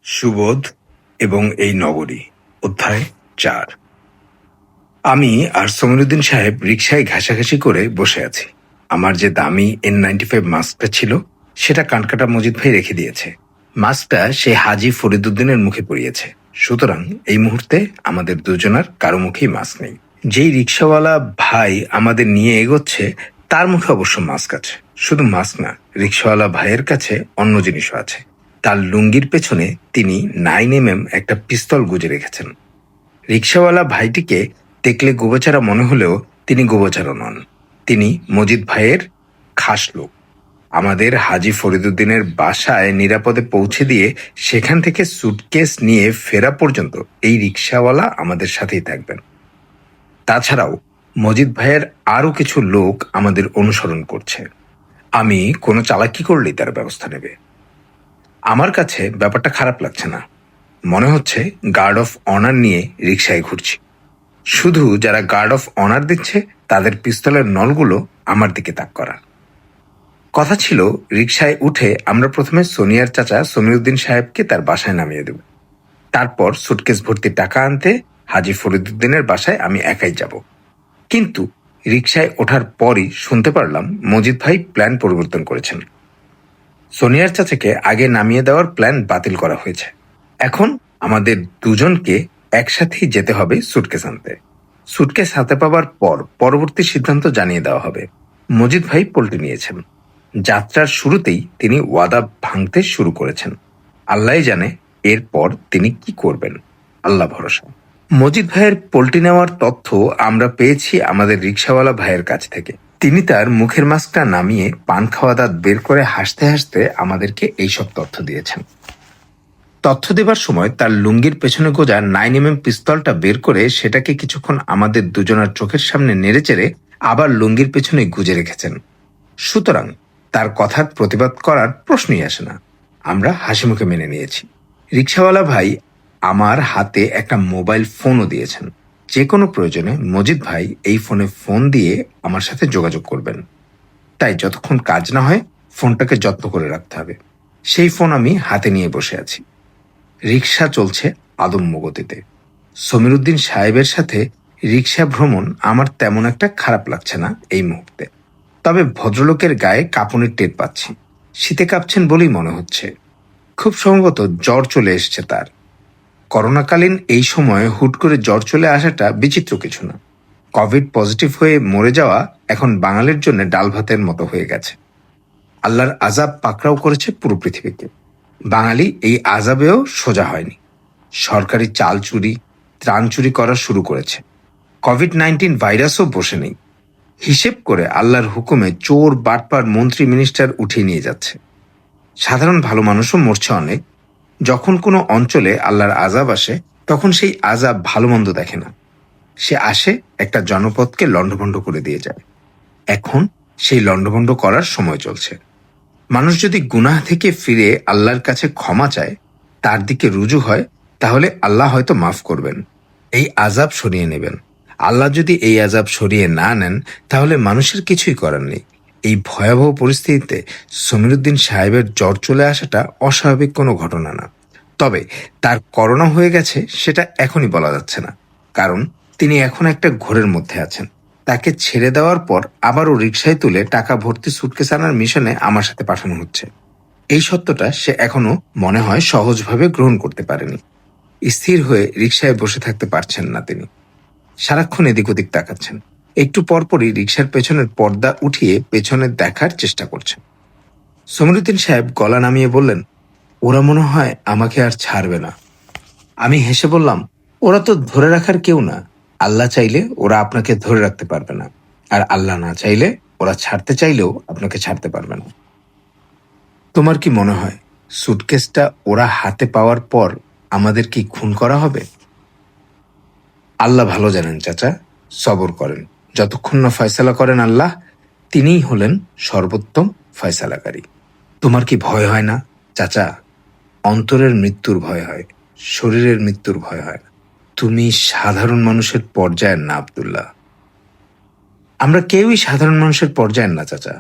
সুবোধ এবং এই নগরী অধ্যায় ৪। আমি আর সমিরুদ্দিন সাহেব রিকশায় ঘাসাঘাসি করে বসে আছি। আমার যে দামি N95 মাস্কটা ছিল সেটা কানকাটা মজিদ ভাই রেখে দিয়েছে। মাস্কটা সে হাজি ফরিদুদ্দিনের মুখে পরিয়েছে, সুতরাং এই মুহূর্তে আমাদের দুজনার কারো মুখেই মাস্ক নেই। যেই রিক্সাওয়ালা ভাই আমাদের নিয়ে এগোচ্ছে তার মুখে অবশ্য মাস্ক আছে। শুধু মাস্ক না, রিক্সাওয়ালা ভাইয়ের কাছে অন্য জিনিসও আছে। তার লুঙ্গির পেছনে তিনি 9mm একটা পিস্তল গুজে রেখেছেন। রিক্সাওয়ালা ভাইটিকে দেখলে গোবচারা মনে হলেও তিনি গোবচারা নন। তিনি মজিদ ভাইয়ের খাস লোক। আমাদের হাজি ফরিদুদ্দিনের বাসায় নিরাপদে পৌঁছে দিয়ে সেখান থেকে সুটকেস নিয়ে ফেরা পর্যন্ত এই রিক্সাওয়ালা আমাদের সাথেই থাকবেন। তাছাড়াও মজিদ ভাইয়ের আরও কিছু লোক আমাদের অনুসরণ করছে। আমি কোনো চালাকি করলেই তার ব্যবস্থা নেবে। আমার কাছে ব্যাপারটা খারাপ লাগছে না। মনে হচ্ছে গার্ড অফ অনার নিয়ে রিকশায় ঘুরছি। শুধু যারা গার্ড অফ অনার দিচ্ছে তাদের পিস্তলের নলগুলো আমার দিকে তাক করা। কথা ছিল রিকশায় উঠে আমরা প্রথমে সোনিয়ার চাচা সমিরুদ্দিন সাহেবকে তার বাসায় নামিয়ে দেব। তারপর সুটকেস ভর্তি টাকা আনতে হাজি ফরিদুদ্দিনের বাসায় আমি একাই যাব। কিন্তু রিকশায় ওঠার পরই শুনতে পারলাম মজিদ ভাই প্ল্যান পরিবর্তন করেছেন। সোনিয়ার চাচাকে আগে নামিয়ে দেওয়ার প্ল্যান বাতিল করা হয়েছে। এখন আমাদের দুজনকে একসাথেই যেতে হবে সুটকেস আনতে। সুটকেস হাতে পাওয়ার পর পরবর্তী সিদ্ধান্ত জানিয়ে দেওয়া হবে। মজিদ ভাই পল্টি নিয়েছেন। যাত্রার শুরুতেই তিনি ওয়াদা ভাঙতে শুরু করেছেন। আল্লাহই জানে এরপর তিনি কি করবেন, আল্লাহ ভরসা। মজিদ ভাইয়ের পল্টি নেওয়ার তথ্য আমরা পেয়েছি আমাদের রিক্সাওয়ালা ভাইয়ের কাছ থেকে। তিনি তার মুখের মাস্কটা নামিয়ে পান খাওয়া দাঁত বের করে হাসতে হাসতে আমাদেরকে এইসব তথ্য দিয়েছেন। তথ্য দেবার সময় তার লুঙ্গির পেছনে গোজা 9mm পিস্তলটা বের করে সেটাকে কিছুক্ষণ আমাদের দুজনার চোখের সামনে নেড়েচেড়ে আবার লুঙ্গির পেছনে গুজে রেখেছেন। সুতরাং তার কথার প্রতিবাদ করার প্রশ্নই আসে না। আমরা হাসি মুখে মেনে নিয়েছি। রিক্সাওয়ালা ভাই আমার হাতে একটা মোবাইল ফোনও দিয়েছেন। যে কোনো প্রয়োজনে মজিদ ভাই এই ফোনে ফোন দিয়ে আমার সাথে যোগাযোগ করবেন। তাই যতক্ষণ কাজ না হয় ফোনটাকে যত্ন করে রাখতে হবে। সেই ফোন আমি হাতে নিয়ে বসে আছি। রিকশা চলছে আদম্য গতিতে। সমিরুদ্দিন সাহেবের সাথে রিকশা ভ্রমণ আমার তেমন একটা খারাপ লাগছে না এই মুহূর্তে। তবে ভদ্রলোকের গায়ে কাঁপুনির টের পাচ্ছি। শীতে কাঁপছেন বলেই মনে হচ্ছে। খুব সম্ভবত জ্বর চলে এসছে তার। করোনাকালীন এই সময়ে হুট করে জ্বর চলে আসাটা বিচিত্র কিছু না। কোভিড পজিটিভ হয়ে মরে যাওয়া এখন বাঙালির জন্য ডাল ভাতের মতো হয়ে গেছে। আল্লাহর আজাব পাকড়াও করেছে পুরো পৃথিবীকে। বাঙালি এই আজাবেও সোজা হয়নি। সরকারি চাল চুরি, ত্রাণ চুরি করা শুরু করেছে। কোভিড-19 ভাইরাসও বসে নেই। হিসেব করে আল্লাহর হুকুমে চোর বাটপার মন্ত্রী মিনিস্টার উঠিয়ে নিয়ে যাচ্ছে। সাধারণ ভালো মানুষও মরছে অনেক। যখন কোনো অঞ্চলে আল্লাহর আজাব আসে তখন সেই আজাব ভালো মন্দ দেখে না। সে আসে একটা জনপদকে লণ্ডভণ্ড করে দিয়ে যায়। এখন সেই লণ্ডভণ্ড করার সময় চলছে। মানুষ যদি গুনাহ থেকে ফিরে আল্লাহর কাছে ক্ষমা চায়, তার দিকে রুজু হয়, তাহলে আল্লাহ হয়তো মাফ করবেন, এই আজাব সরিয়ে নেবেন। আল্লাহ যদি এই আজাব সরিয়ে না নেন তাহলে মানুষের কিছুই করার নেই। এই ভয়াবহ পরিস্থিতিতে সমিরুদ্দিন সাহেবের জ্বর চলে আসাটা অস্বাভাবিক কোনো ঘটনা না। তবে তার করোনা হয়ে গেছে সেটা এখনই বলা যাচ্ছে না, কারণ তিনি এখন একটা ঘোরের মধ্যে আছেন। তাকে ছেড়ে দেওয়ার পর আবারও রিকশায় তুলে টাকা ভর্তি সুটকেস আনার মিশনে আমার সাথে পাঠানো হচ্ছে। এই সত্যটা সে এখনো মনে হয় সহজভাবে গ্রহণ করতে পারেনি। স্থির হয়ে রিকশায় বসে থাকতে পারছেন না তিনি। সারাক্ষণ এদিক ওদিক তাকাচ্ছেন। একটু পরপরই রিকশার পেছনের পর্দা উঠিয়ে পেছনে দেখার চেষ্টা করছেন। সমিরুদ্দিন সাহেব গলা নামিয়ে বললেন, ওরা মনে হয় আমাকে আর ছাড়বে না। আমি হেসে বললাম, ওরা তো ধরে রাখার কেউ না। আল্লাহ চাইলে ওরা আপনাকে ধরে রাখতে পারবে না, আর আল্লাহ না চাইলে ওরা ছাড়তে চাইলেও আপনাকে ছাড়তে পারবে না। তোমার কি মনে হয় সুটকেসটা ওরা হাতে পাওয়ার পর আমাদের কি খুন করা হবে? আল্লাহ ভালো জানেন চাচা, সবর করেন। যতক্ষণ না ফয়সালা করেন আল্লাহ, তিনিই হলেন সর্বোত্তম ফয়সালাকারী। তোমার কি ভয় হয় না চাচা? অন্তরের মৃত্যুর ভয় হয়, শরীরের মৃত্যুর ভয় হয় না। তুমি সাধারণ মানুষের পর্যায়ের না আব্দুল্লাহ। আমরা কেউই সাধারণ মানুষের পর্যায়ের না চাচা।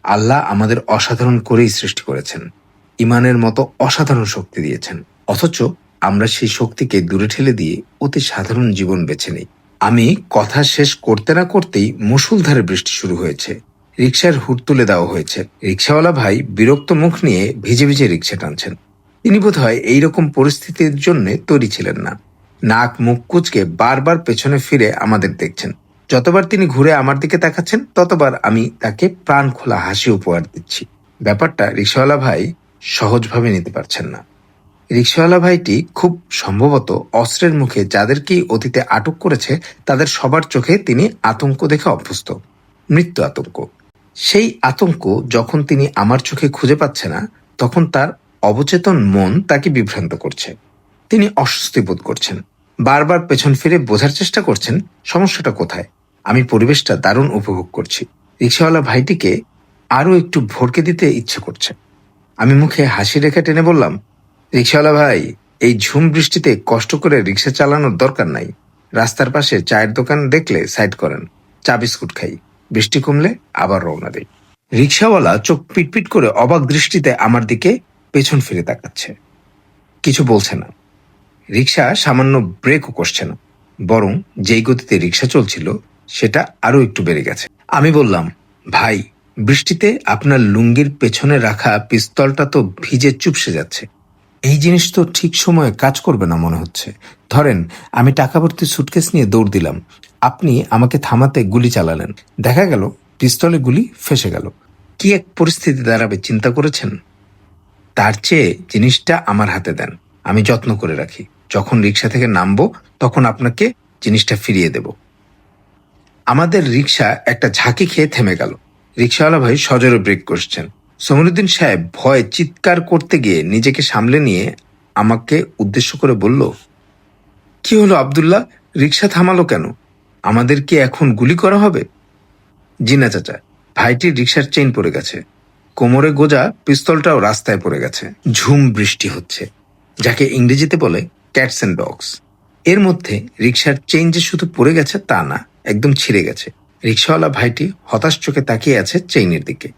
আল্লাহ আমাদের অসাধারণ করেই সৃষ্টি করেছেন, ইমানের মতো অসাধারণ শক্তি দিয়েছেন। অথচ আমরা সেই শক্তিকে দূরে ঠেলে দিয়ে অতি সাধারণ জীবন বেছে নিই। আমি কথা শেষ করতে না করতেই মুষলধারে বৃষ্টি শুরু হয়েছে। রিকশার হুড তুলে দেওয়া হয়েছে। রিকশাওয়ালা ভাই বিরক্ত মুখ নিয়ে ভিজে ভিজে রিকশা টানছেন। তিনি বোধহয় এইরকম পরিস্থিতির জন্য তৈরি ছিলেন না। নাক মুখ কুঁচকে বারবার পেছনে ফিরে আমাদের দেখছেন। যতবার তিনি ঘুরে আমার দিকে তাকাচ্ছেন ততবার আমি তাকে প্রাণ খোলা হাসি উপহার দিচ্ছি। ব্যাপারটা রিকশাওয়ালা ভাই সহজভাবে নিতে পারছেন না। রিকশাওয়ালা ভাইটি খুব সম্ভবত অস্ত্রের মুখে যাদেরকেই অতীতে আটক করেছে তাদের সবার চোখে তিনি আতঙ্ক দেখে অভ্যস্ত, মৃত্যু আতঙ্ক। সেই আতঙ্ক যখন তিনি আমার চোখে খুঁজে পাচ্ছে না, তখন তার অবচেতন মন তাকে বিভ্রান্ত করছে। তিনি অস্বস্তি বোধ করছেন, বারবার পেছন ফিরে বোঝার চেষ্টা করছেন সমস্যাটা কোথায়। আমি পরিবেশটা দারুণ উপভোগ করছি। রিকশাওয়ালা ভাইটিকে আরও একটু ভড়কে দিতে ইচ্ছে করছে। আমি মুখে হাসি রেখা টেনে বললাম, রিকশাওয়ালা ভাই, এই ঝুম বৃষ্টিতে কষ্ট করে রিকশা চালানোর দরকার নাই। রাস্তার পাশে চায়ের দোকান দেখলে সাইড করেন, চা বিস্কুট খাই, বৃষ্টি কমলে আবার রওনা দেই। রিকশাওয়ালা চোখ পিটপিট করে অবাক দৃষ্টিতে আমার দিকে পেছন ফিরে তাকাচ্ছে, কিছু বলছে না। রিকশা সামান্য ব্রেকও করছে না, বরং যেই গতিতে রিকশা চলছিল সেটা আরো একটু বেড়ে গেছে। আমি বললাম, ভাই, বৃষ্টিতে আপনার লুঙ্গির পেছনে রাখা পিস্তলটা তো ভিজে চুপসে যাচ্ছে। এই জিনিস তো ঠিক সময়ে কাজ করবে না মনে হচ্ছে। ধরেন আমি টাকা ভর্তি সুটকেস নিয়ে দৌড় দিলাম, আপনি আমাকে থামাতে গুলি চালালেন, দেখা গেল পিস্তলে গুলি ফেসে গেল। কি এক পরিস্থিতি দাঁড়াবে চিন্তা করেছেন? তার চেয়ে জিনিসটা আমার হাতে দেন, আমি যত্ন করে রাখি। যখন রিকশা থেকে নামবো তখন আপনাকে জিনিসটা ফিরিয়ে দেব। আমাদের রিকশা একটা ঝাঁকি খেয়ে থেমে গেল। রিকশাওয়ালা ভাই সজোরে ব্রেক করছেন। সমিরুদ্দিন সাহেব ভয়ে চিৎকার করতে গিয়ে নিজেকে সামলে নিয়ে আমাকে উদ্দেশ্য করে বলল, কি হলো আব্দুল্লাহ, রিকশা থামালো কেন? আমাদের কি এখন গুলি করা হবে? জি না চাচা, ভাইটির রিকশার চেইন পড়ে গেছে, কোমরে গোজা পিস্তলটাও রাস্তায় পড়ে গেছে। ঝুম বৃষ্টি হচ্ছে, যাকে ইংরেজিতে বলে ক্যাটস অ্যান্ড ডগস। এর মধ্যে রিকশার চেইন যে শুধু পড়ে গেছে তা না, একদম ছিঁড়ে গেছে। রিকশাওয়ালা ভাইটি হতাশ চোখে তাকিয়ে আছে চেইনের দিকে।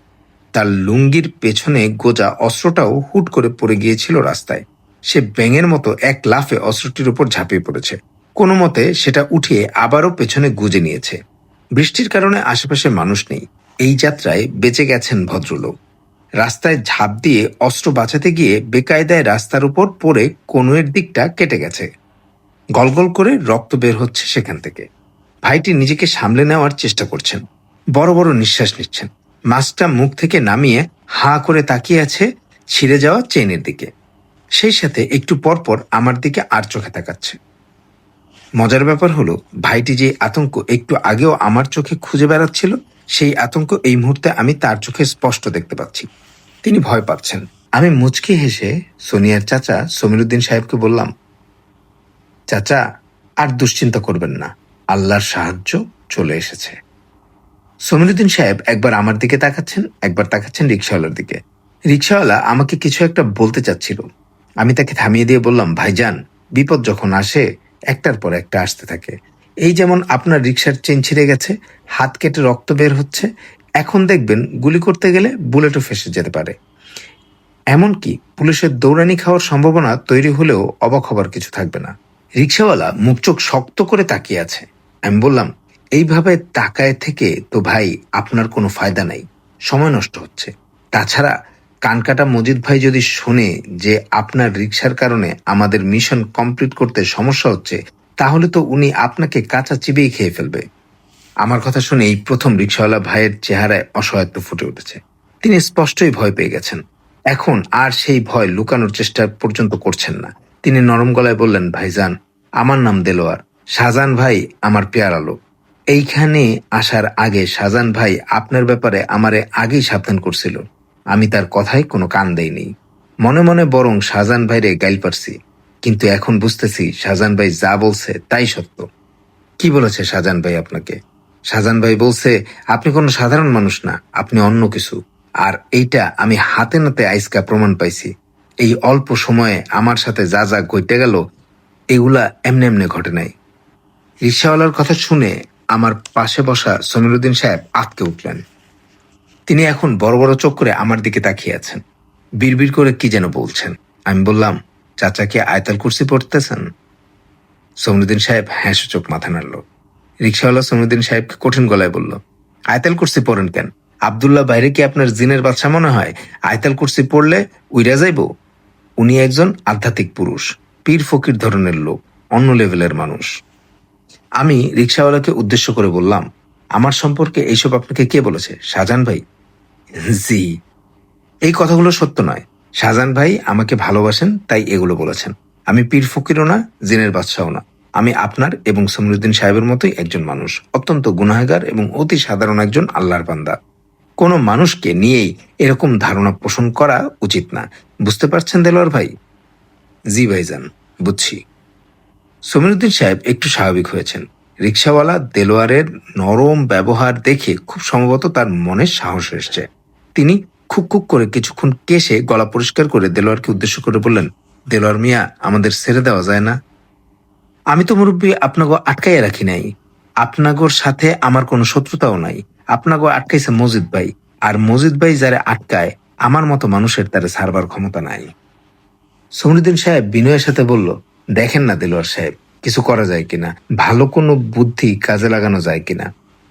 তার লুঙ্গির পেছনে গোজা অস্ত্রটাও হুট করে পড়ে গিয়েছিল রাস্তায়। সে ব্যাঙের মতো এক লাফে অস্ত্রটির উপর ঝাঁপিয়ে পড়েছে। কোনো মতে সেটা উঠিয়ে আবারও পেছনে গুজে নিয়েছে। বৃষ্টির কারণে আশেপাশে মানুষ নেই। এই যাত্রায় বেঁচে গেছেন ভদ্রলোক। রাস্তায় ঝাঁপ দিয়ে অস্ত্র বাঁচাতে গিয়ে বেকায়দায় রাস্তার উপর পড়ে কনুয়ের দিকটা কেটে গেছে। গলগল করে রক্ত বের হচ্ছে সেখান থেকে। ভাইটি নিজেকে সামলে নেওয়ার চেষ্টা করছেন, বড় বড় নিঃশ্বাস নিচ্ছেন। মাছটা মুখ থেকে নামিয়ে হাঁ করে তাকিয়ে আছে ছিঁড়ে যাওয়া চেইনের দিকে। সেই সাথে একটু পরপর আমার দিকে আর চোখে তাকাচ্ছে। মজার ব্যাপার হলো, ভাইটি যে আতঙ্ক একটু আগেও আমার চোখে খুঁজে বেড়াচ্ছিল, সেই আতঙ্ক এই মুহূর্তে আমি তার চোখে স্পষ্ট দেখতে পাচ্ছি। তিনি ভয় পাচ্ছেন। আমি মুচকি হেসে সোনিয়ার চাচা সমিরুদ্দিন সাহেবকে বললাম, চাচা, আর দুশ্চিন্তা করবেন না, আল্লাহর সাহায্য চলে এসেছে। সমিরুদ্দিন সাহেব একবার আমার দিকে তাকাচ্ছেন, একবার তাকাচ্ছেন রিকশাওয়ালার দিকে। রিকশাওয়ালা আমাকে কিছু একটা বলতে চাচ্ছিল। আমি তাকে থামিয়ে দিয়ে বললাম, ভাইজান, বিপদ যখন আসে একটার পর একটা আসতে থাকে। এই যেমন আপনার রিকশার চেন ছিঁড়ে গেছে, হাত কেটে রক্ত বের হচ্ছে, এখন দেখবেন গুলি করতে গেলে বুলেটও ফেসে যেতে পারে। এমনকি পুলিশের দৌড়ানি খাওয়ার সম্ভাবনা তৈরি হলেও অবাক হবার কিছু থাকবে না। রিকশাওয়ালা মুখ চোখ শক্ত করে তাকিয়ে আছে। আমি বললাম, এইভাবে তাকায় থেকে তো ভাই আপনার কোনো ফায়দা নাই, সময় নষ্ট হচ্ছে। তাছাড়া কানকাটা মজিদ ভাই যদি শোনে যে আপনার রিকশার কারণে আমাদের মিশন কমপ্লিট করতে সমস্যা হচ্ছে, তাহলে তো উনি আপনাকে কাঁচা চিবিয়ে খেয়ে ফেলবে। আমার কথা শুনে এই প্রথম রিকশাওয়ালা ভাইয়ের চেহারায় অসহায়ত্ব ফুটে উঠেছে। তিনি স্পষ্টই ভয় পেয়ে গেছেন। এখন আর সেই ভয় লুকানোর চেষ্টা পর্যন্ত করছেন না। তিনি নরম গলায় বললেন, ভাইজান, আমার নাম দেলোয়ার। শাহজাহান ভাই আমার পেয়ারা লোক। এইখানে আসার আগে শাহজাহান ভাই আপনার ব্যাপারে আমারে আগেই সাবধান করছিল। আমি তার কথায় কোনো কান দেইনি। মনে মনে বরং শাহজাহান ভাইরে গাইল পারছি। কিন্তু এখন বুঝতেছি শাহজাহান ভাই যা বলছে তাই সত্য। কি বলেছে শাহজাহান ভাই আপনাকে? শাহজাহান ভাই বলছে আপনি কোনো সাধারণ মানুষ না, আপনি অন্য কিছু। আর এইটা আমি হাতে নাতে আইসকা প্রমাণ পাইছি। এই অল্প সময়ে আমার সাথে যা যা ঘটে গেল, এগুলা এমনি এমনি ঘটে নাই। রিকশাওয়ালার কথা শুনে আমার পাশে বসা সমিরুদ্দিন সাহেব আঁতকে উঠলেন। তিনি এখন বড় বড় চোখ করে আমার দিকে তাকিয়ে আছেন, বিড়বিড় করে কি যেন বলছেন। আমি বললাম, চাচাকে আয়তাল কুরসি পড়তেছেন? সমরুদ্দিন সাহেব হ্যাঁ সূচক মাথা নাড়ল। রিক্সাওয়ালা সমরুদ্দিন সাহেবকে কঠিন গলায় বলল, আয়তাল কুরসি পড়েন কেন? আব্দুল্লাহ বাইরে কি আপনার জিনের বাদশা মনে হয়? আয়তাল কুরসি পড়লে উইরা যাইব? উনি একজন আধ্যাত্মিক পুরুষ, পীর ফকির ধরনের লোক, অন্য লেভেলের মানুষ। আমি রিক্সাওয়ালাকে উদ্দেশ্য করে বললাম, আমার সম্পর্কে এইসব আপনাকে কে বলেছে? শাহজাহান ভাই? জি। এই কথাগুলো সত্য নয়। শাহজাহান ভাই আমাকে ভালোবাসেন তাই এগুলো বলেছেন। আমি পীর ফকিরও না, জিনের বাদশাও না। আমি আপনার এবং সমরুদ্দিন সাহেবের মতোই একজন মানুষ, অত্যন্ত গুনাহগার এবং অতি সাধারণ একজন আল্লাহর বান্দা। কোনো মানুষকে নিয়েই এরকম ধারণা পোষণ করা উচিত না। বুঝতে পারছেন দেলোয়ার ভাই? জি ভাইজান, বুঝছি। সমীরুদ্দিন সাহেব একটু স্বাভাবিক হয়েছেন। রিক্সাওয়ালা দেলোয়ারের নরম ব্যবহার দেখে খুব সম্ভবত তার মনে সাহস এসছে। তিনি খুক খুক করে কিছুক্ষণ কেশে গলা পরিষ্কার করে দেলোয়ারকে উদ্দেশ্য করে বললেন, দেলোয়ার মিয়া, আমাদের ছেড়ে দেওয়া যায় না? আমি তো মুরব্বী আপনাকে আটকাইয়া রাখি নাই। আপনাগোর সাথে আমার কোনো শত্রুতাও নাই। আপনাগো আটকাইছে মজিদ ভাই, আর মজিদ ভাই যারা আটকায় আমার মতো মানুষের তারে ছাড়বার ক্ষমতা নাই। সমরুদ্দিন সাহেব বিনয়ের সাথে বলল, দেখেন না দেলোয়ার সাহেব, কিছু করা যায় কিনা, ভালো কোনো বুদ্ধি কাজে লাগানো যায় কিনা।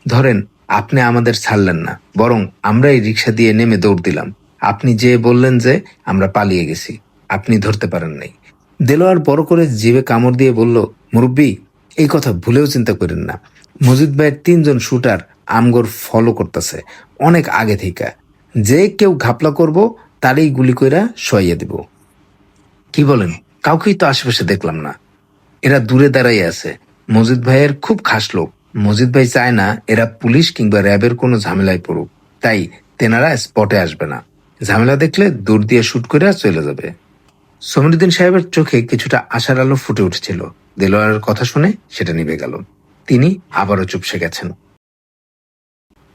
ধরেন আপনি আমাদের ছাড়লেন না, বরং আমরাই রিক্সা দিয়ে নেমে দৌড় দিলাম। আপনি যে বললেন যে আমরা পালিয়ে গেছি, আপনি ধরতে পারেন নাই। দেলোয়ার বড় করে জিভে কামড় দিয়ে বলল, মুরব্বী, এই কথা ভুলেও চিন্তা করেন না। মজিদ ভাইয়ের 3জন শুটার আমগোর ফলো করতেছে অনেক আগে থেকে। যে কেউ ঘাপলা করব তারই গুলি কইরা শোয়াইয়া দিব। কি বলেন? কাউকেই তো আশেপাশে দেখলাম না। এরা দূরে দাঁড়াই আছে। মজিদ ভাইয়ের খুব খাস লোক। মজিদ ভাই চায় না এরা পুলিশ কিংবা র্যাবের কোনো ঝামেলায় পড়ুক, তাই তেনারা স্পটে আসবে না। ঝামেলা দেখলে দূর দিয়ে শুট করে চলে যাবে। সমরুদ্দিন সাহেবের চোখে কিছুটা আশার আলো ফুটে উঠেছিল। দেলোয়ারের কথা শুনে সেটা নিভে গেল। তিনি আবারও চুপসে গেছেন।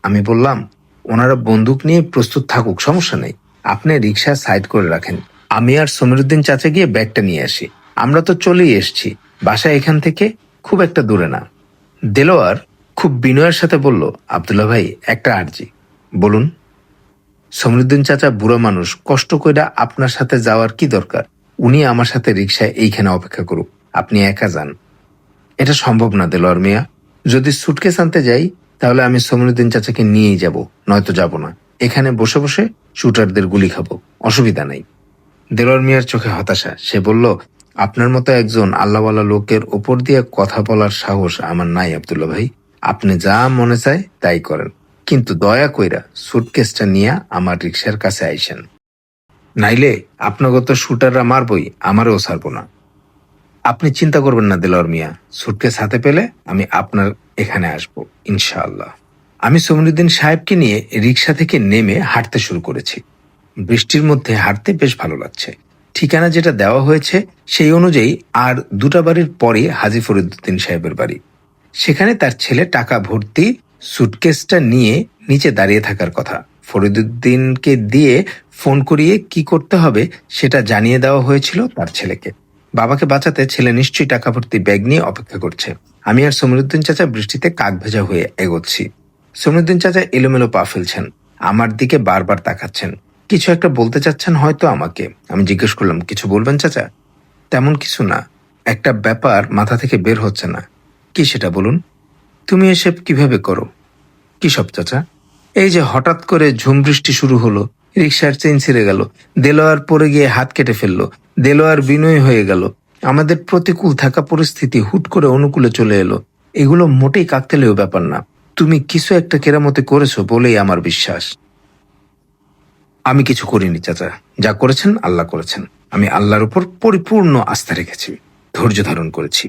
আমি বললাম, ওনারা বন্দুক নিয়ে প্রস্তুত থাকুক, সমস্যা নেই। আপনি রিক্সা সাইড করে রাখেন, আমি আর সমরুদ্দিন চাচা গিয়ে ব্যাগটা নিয়ে আসি। আমরা তো চলেই এসছি, বাসা এখান থেকে খুব একটা দূরে না। দেলোয়ার খুব বিনয়ের সাথে বলল, আব্দুল্লাহ ভাই, একটা আর্জি। বলুন। সমরুদ্দিন চাচা বুড়ো মানুষ, কষ্ট কইরা আপনার সাথে যাওয়ার কি দরকার? উনি আমার সাথে রিক্সায় এইখানে অপেক্ষা করুক, আপনি একা যান। এটা সম্ভব না দেলোয়ার মিয়া। যদি সুটকেস আনতে যাই তাহলে আমি সমরুদ্দিন চাচাকে নিয়েই যাব, নয়তো যাব না। এখানে বসে বসে শুটারদের গুলি খাবো, অসুবিধা নাই। দেলোয়ার মিয়ার চোখে হতাশা। সে বলল, আপনার মতো একজন আল্লাহওয়ালা লোকের ওপর দিয়ে কথা বলার সাহস আমার নাই আব্দুল্লাহ ভাই। আপনি যা মনে চায় তাই করেন, কিন্তু দয়া কইরা সুটকেসটা নিয়ে আমার রিক্সার কাছে আইসেন। নাইলে আপনাকে তো শুটাররা মারবই, আমারও ছাড়বো না। আপনি চিন্তা করবেন না দেলোয়ার মিয়া, সুটকেস হাতে পেলে আমি আপনার এখানে আসব ইনশাআল্লাহ। আমি সমরুদ্দিন সাহেবকে নিয়ে রিক্সা থেকে নেমে হাঁটতে শুরু করেছি। বৃষ্টির মধ্যে হাঁটতে বেশ ভালো লাগছে। ঠিকানা যেটা দেওয়া হয়েছে সেই অনুযায়ী আর 2টা বাড়ির পরে হাজী ফরিদুদ্দিন সাহেবের বাড়ি। সেখানে তার ছেলে টাকা ভর্তি সুটকেসটা নিয়ে নিচে দাঁড়িয়ে থাকার কথা। ফরিদুদ্দিনকে দিয়ে ফোন করিয়ে কি করতে হবে সেটা জানিয়ে দেওয়া হয়েছিল তার ছেলেকে। বাবাকে বাঁচাতে ছেলে নিশ্চয়ই টাকা ভর্তি ব্যাগ নিয়ে অপেক্ষা করছে। আমি আর সমরুদ্দিন চাচা বৃষ্টিতে কাক ভেজা হয়ে এগোচ্ছি। সমরুদ্দিন চাচা এলোমেলো পা ফেলছেন, আমার দিকে বারবার তাকাচ্ছেন, কিছু একটা বলতে চাচ্ছেন হয়তো আমাকে। আমি জিজ্ঞেস করলাম, কিছু বলবেন চাচা? তেমন কিছু না, একটা ব্যাপার মাথা থেকে বের হচ্ছে না। কি সেটা বলুন। তুমি এসব কিভাবে করো? কি সব চাচা? এই যে হঠাৎ করে ঝুম বৃষ্টি শুরু হলো, রিক্সার চেইন ছিঁড়ে গেল, দেলোয়ার পরে গিয়ে হাত কেটে ফেললো, দেলোয়ার বিনয় হয়ে গেল, আমাদের প্রতিকূল থাকা পরিস্থিতি হুট করে অনুকূলে চলে এলো। এগুলো মোটেই কাকতালীয় ব্যাপার না। তুমি কিছু একটা কেরামতি করেছো বলেই আমার বিশ্বাস। আমি কিছু করিনি চাচা, যা করেছেন আল্লাহ করেছেন। আমি আল্লাহর উপর পরিপূর্ণ আস্থা রেখেছি, ধৈর্য ধারণ করেছি,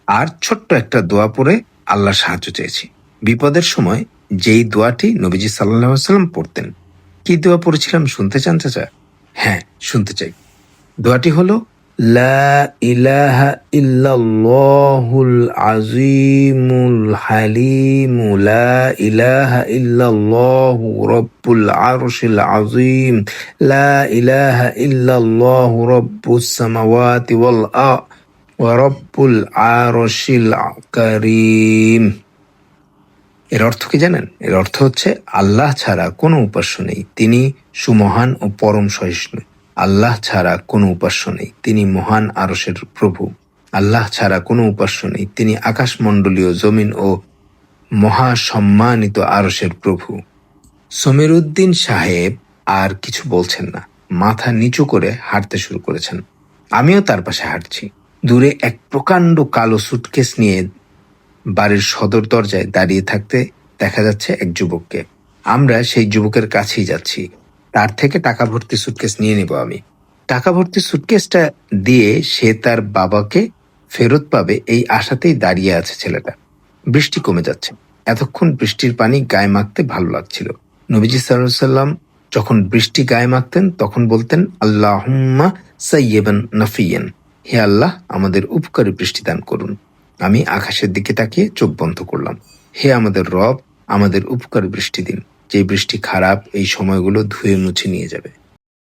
আর ছোট্ট একটা দোয়া পড়ে আল্লাহর সাহায্য চেয়েছি। বিপদের সময় যেই দোয়াটি নবীজি সাল্লাল্লাহু আলাইহি ওয়াসাল্লাম পড়তেন। কি দোয়া পড়েছিলাম শুনতে চান চাচা? হ্যাঁ, শুনতে চাই। দোয়াটি হলো, লা ইলাহা ইল্লাল্লাহুল আযীমুল হালিম, লা ইলাহা ইল্লাল্লাহু রাব্বুল আরশিল আযীম, লা ইলাহা ইল্লাল্লাহু রাব্বুস সামাওয়াতি ওয়া রাব্বুল আরশিল কারীম। এর অর্থ কি জানেন? এর অর্থ হচ্ছে, আল্লাহ ছাড়া কোনো উপাস্য নেই, তিনি সুমহান ও পরম সহিষ্ণু। আল্লাহ ছাড়া কোনো উপাস্য নেই, তিনি মহান আরশের প্রভু। আল্লাহ ছাড়া কোনো উপাস্য নেই, তিনি আকাশমণ্ডলীয়, জমিন ও মহাসম্মানিত আরশের প্রভু। সমীরউদ্দিন সাহেব আর কিছু বলছেন না, মাথা নিচু করে হাঁটতে শুরু করেছেন। আমিও তার পাশে হাঁটছি। দূরে এক প্রকাণ্ড কালো সুটকেস নিয়ে বাড়ির সদর দরজায় দাঁড়িয়ে থাকতে দেখা যাচ্ছে এক যুবককে। আমরা সেই যুবকের কাছেই যাচ্ছি। তার থেকে টাকা ভর্তি সুটকেস নিয়ে নেব আমি। টাকা ভর্তি সুটকেসটা দিয়ে সে তার বাবাকে ফেরত পাবে এই আশাতেই দাঁড়িয়ে আছে ছেলেটা। বৃষ্টি কমে যাচ্ছে। এতক্ষণ বৃষ্টির পানি গায়ে মাখতে ভালো লাগছিল। নবীজি সাল্লাল্লাহু আলাইহি ওয়াসাল্লাম যখন বৃষ্টি গায়ে মাখতেন তখন বলতেন, আল্লাহুম্মা সাইয়্যিবান নাফিয়ান, হে আল্লাহ আমাদের উপকারী বৃষ্টি দান করুন। আমি আকাশের দিকে তাকিয়ে চোখ বন্ধ করলাম। হে আমাদের রব, আমাদের উপকারী বৃষ্টি দিন, যে বৃষ্টি খারাপ এই সময়গুলো ধুয়ে মুছে নিয়ে যাবে।